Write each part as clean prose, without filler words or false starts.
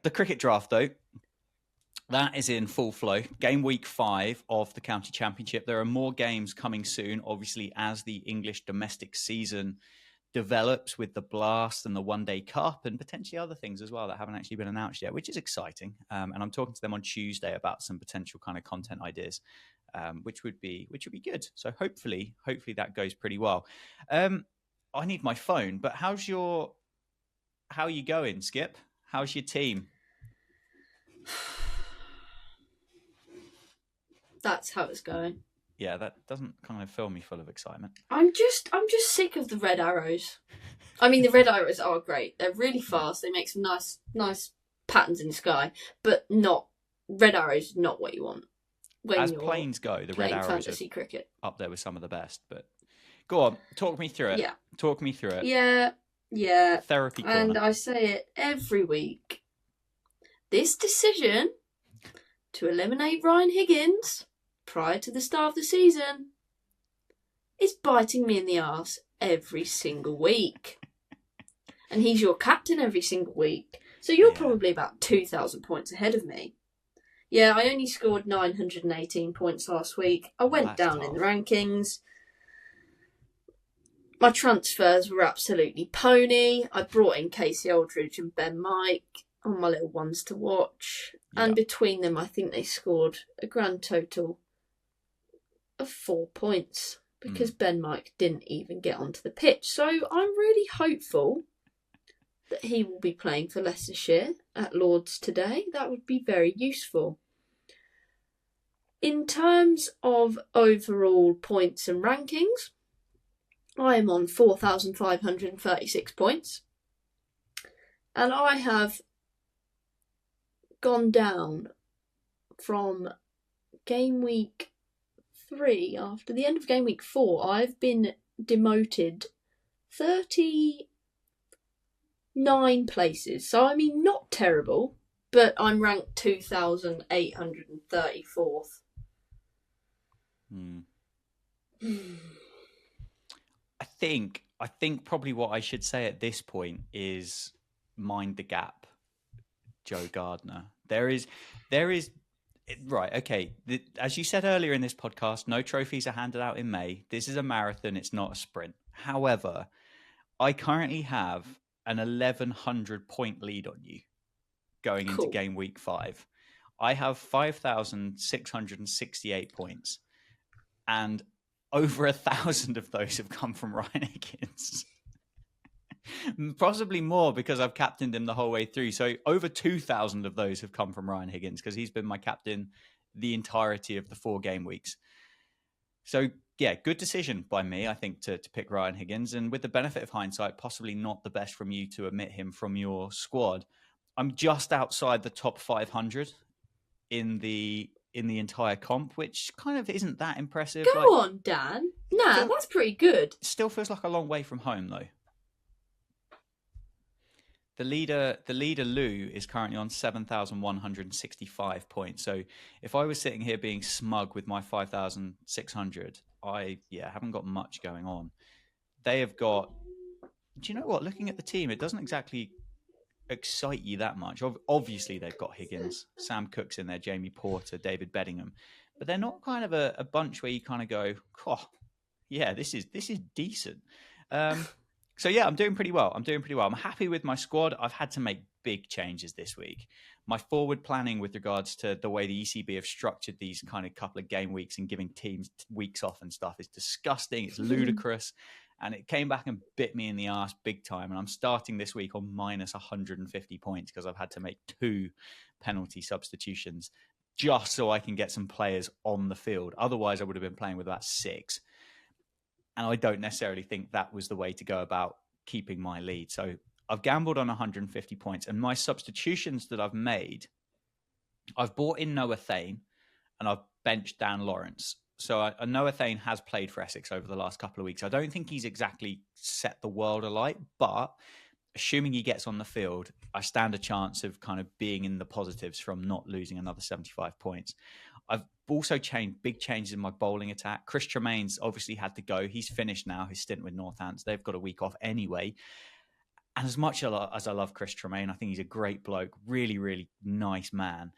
The cricket draft, though, that is in full flow. Game week 5 of the County Championship. There are more games coming soon, obviously, as the English domestic season develops with the Blast and the One Day Cup and potentially other things as well that haven't actually been announced yet, which is exciting. And I'm talking to them on Tuesday about some potential kind of content ideas, which would be good. So hopefully that goes pretty well. I need my phone, but how are you going, Skip? How's your team? That's how it's going. Yeah, that doesn't kind of fill me full of excitement. I'm just sick of the red arrows. I mean, the red arrows are great. They're really fast. They make some nice patterns in the sky, but not red arrows. Not what you want. As planes go, the red arrows are cricket up there with some of the best. But go on, talk me through it. Yeah, talk me through it. Yeah. Therapy corner. And I say it every week. This decision to eliminate Ryan Higgins prior to the start of the season is biting me in the arse every single week. And he's your captain every single week. So you're probably about 2,000 points ahead of me. Yeah, I only scored 918 points last week. I went down in the rankings. My transfers were absolutely pony. I brought in Casey Aldridge and Ben Mike on my little ones to watch. And between them, I think they scored a grand total of 4 points because Ben Mike didn't even get onto the pitch. So I'm really hopeful that he will be playing for Leicestershire at Lord's today. That would be very useful. In terms of overall points and rankings, I am on 4,536 points. And I have gone down from game week 3, after the end of game week 4, I've been demoted 39 places. So, I mean, not terrible, but I'm ranked 2,834th. I think probably what I should say at this point is mind the gap, Joe Gardner. There is right, okay. As you said earlier in this podcast, no trophies are handed out in May. This is a marathon, it's not a sprint. However, I currently have an 1,100 point lead on you going into game week 5. I have 5,668 points, and over 1,000 of those have come from Ryan Higgins. Possibly more because I've captained him the whole way through. So over 2,000 of those have come from Ryan Higgins because he's been my captain the entirety of the 4 game weeks. So yeah, good decision by me, I think, to pick Ryan Higgins. And with the benefit of hindsight, possibly not the best from you to omit him from your squad. I'm just outside the top 500 in the entire comp, which kind of isn't that impressive. Go on, Dan. Nah, that's pretty good. Still feels like a long way from home, though. The leader, Lou, is currently on 7,165 points. So if I was sitting here being smug with my 5,600, I haven't got much going on. They have got. Do you know what? Looking at the team, it doesn't exactly excite you that much. Obviously, they've got Higgins, Sam Cooke's in there, Jamie Porter, David Beddingham, but they're not kind of a bunch where you kind of go, "Oh, yeah, this is decent." So yeah, I'm doing pretty well. I'm happy with my squad. I've had to make big changes this week. My forward planning with regards to the way the ECB have structured these kind of couple of game weeks and giving teams weeks off and stuff is disgusting. It's ludicrous. And it came back and bit me in the ass big time. And I'm starting this week on minus 150 points because I've had to make 2 penalty substitutions just so I can get some players on the field. Otherwise, I would have been playing with about 6. And I don't necessarily think that was the way to go about keeping my lead. So I've gambled on 150 points. And my substitutions that I've made, I've bought in Noah Thane and I've benched Dan Lawrence. So Noah Thane has played for Essex over the last couple of weeks. I don't think he's exactly set the world alight, but assuming he gets on the field, I stand a chance of kind of being in the positives from not losing another 75 points. I've also changed big changes in my bowling attack. Chris Tremaine's obviously had to go. He's finished now, his stint with Northants. They've got a week off anyway. And as much as I love Chris Tremaine, I think he's a great bloke, really, really nice man.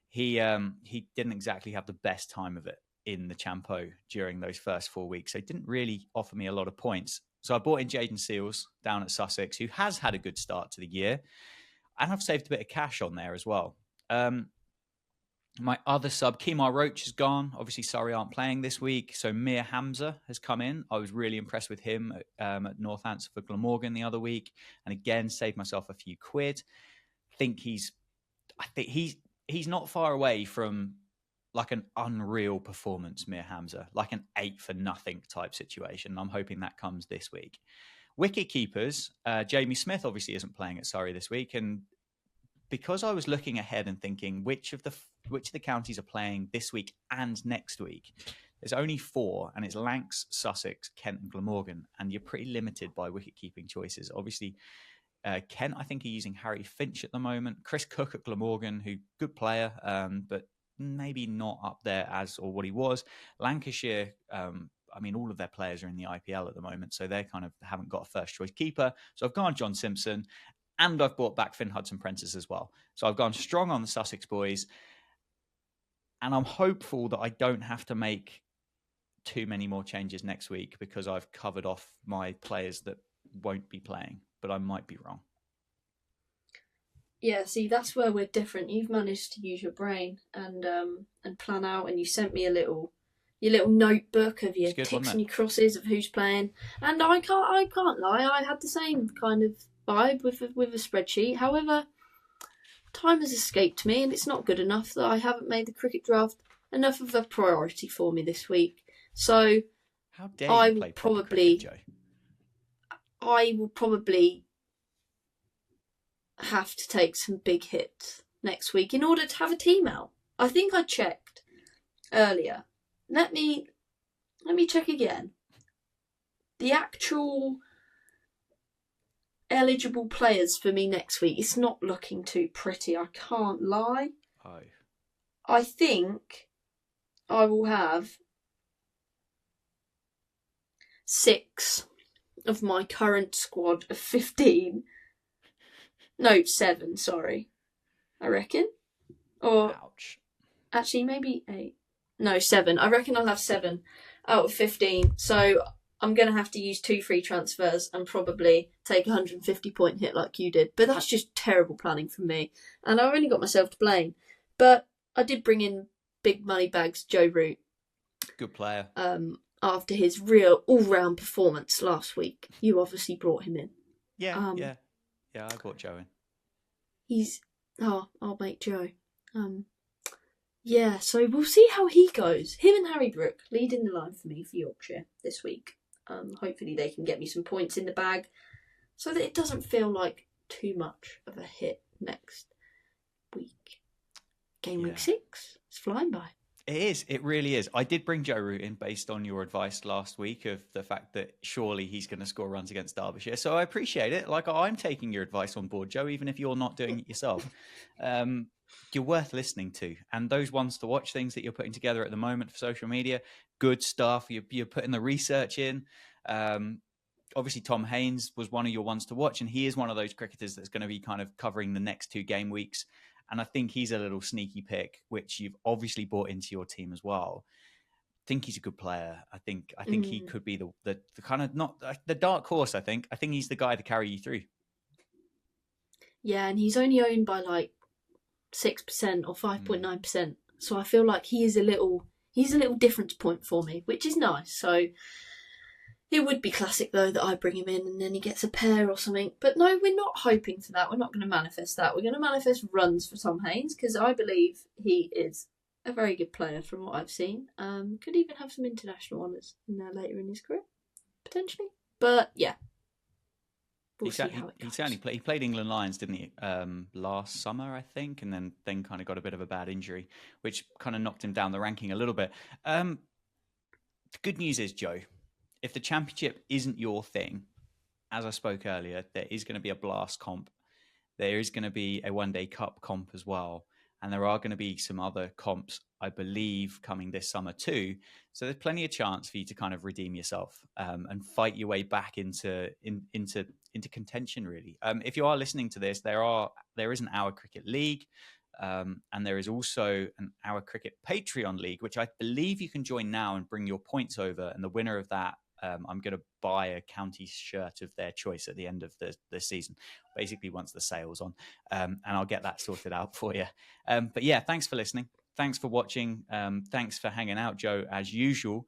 He didn't exactly have the best time of it in the Champo during those first 4 weeks. So he didn't really offer me a lot of points. So I bought in Jaden Seals down at Sussex, who has had a good start to the year. And I've saved a bit of cash on there as well. My other sub, Kemar Roach, is gone. Obviously, Surrey aren't playing this week. So Mir Hamza has come in. I was really impressed with him at Northants for Glamorgan the other week. And again, saved myself a few quid. I think he's not far away from like an unreal performance, Mir Hamza, like an 8-for-nothing type situation. I'm hoping that comes this week. Wicket keepers, Jamie Smith obviously isn't playing at Surrey this week. And because I was looking ahead and thinking which of the counties are playing this week and next week, there's only 4, and it's Lancs, Sussex, Kent, and Glamorgan, and you're pretty limited by wicket-keeping choices. Obviously, Kent, I think, are using Harry Finch at the moment. Chris Cook at Glamorgan, who good player, but maybe not up there as or what he was. Lancashire, all of their players are in the IPL at the moment, so they kind of haven't got a first-choice keeper. So I've gone John Simpson, and I've brought back Finn Hudson-Prentice as well. So I've gone strong on the Sussex boys. And I'm hopeful that I don't have to make too many more changes next week because I've covered off my players that won't be playing. But I might be wrong. Yeah, see, that's where we're different. You've managed to use your brain and plan out, and you sent me your little notebook of your ticks and your crosses of who's playing. And I can't lie, I had the same kind of vibe with a spreadsheet. However, time has escaped me, and it's not good enough that I haven't made the cricket draft enough of a priority for me this week. So how dare you play proper cricket, Joe? I will probably have to take some big hits next week in order to have a team out. I think I checked earlier. Let me check again. The actual eligible players for me next week, it's not looking too pretty, I can't lie. Oh. I think I will have 6 of my current squad of 15. No, 7, sorry. I reckon. Or ouch. Actually, maybe 8. No, 7. I reckon I'll have 7 out of 15. So I'm going to have to use 2 free transfers and probably take a 150-point hit like you did. But that's just terrible planning from me. And I've only got myself to blame. But I did bring in big money bags Joe Root. Good player. After his real all-round performance last week. You obviously brought him in. Yeah, I brought Joe in. I'll make Joe. Yeah, so we'll see how he goes. Him and Harry Brook leading the line for me for Yorkshire this week. Hopefully they can get me some points in the bag so that it doesn't feel like too much of a hit next week. Week 6. It's flying by. It is. It really is. I did bring Joe Root in based on your advice last week of the fact that surely he's going to score runs against Derbyshire. So I appreciate it. Like, I'm taking your advice on board, Joe, even if you're not doing it yourself. You're worth listening to. And those ones to watch things that you're putting together at the moment for social media, good stuff. You're putting the research in. Obviously, Tom Haynes was one of your ones to watch, and he is one of those cricketers that's going to be kind of covering the next 2 game weeks. And I think he's a little sneaky pick, which you've obviously brought into your team as well. I think he's a good player. I think he could be the kind of not the dark horse. I think he's the guy to carry you through. Yeah, and he's only owned by like 6% or 5.9%. So I feel like he's a little difference point for me, which is nice. So it would be classic, though, that I bring him in and then he gets a pair or something. But no, we're not hoping for that. We're not going to manifest that. We're going to manifest runs for Tom Haynes because I believe he is a very good player from what I've seen. Could even have some international honours in there later in his career, potentially. But yeah, we'll see how it goes. He played England Lions, didn't he, last summer, I think, and then kind of got a bit of a bad injury, which kind of knocked him down the ranking a little bit. The good news is, Joe, if the championship isn't your thing, as I spoke earlier, there is going to be a blast comp. There is going to be a one-day cup comp as well. and there are going to be some other comps, I believe, coming this summer too. So there's plenty of chance for you to kind of redeem yourself and fight your way back into contention. Really, if you are listening to this, there is an Our Cricket League. And there is also an Our Cricket Patreon League, which I believe you can join now and bring your points over. And the winner of that, I'm going to buy a county shirt of their choice at the end of the season, basically once the sale's on. And I'll get that sorted out for you. But yeah, thanks for listening. Thanks for watching. Thanks for hanging out, Joe, as usual.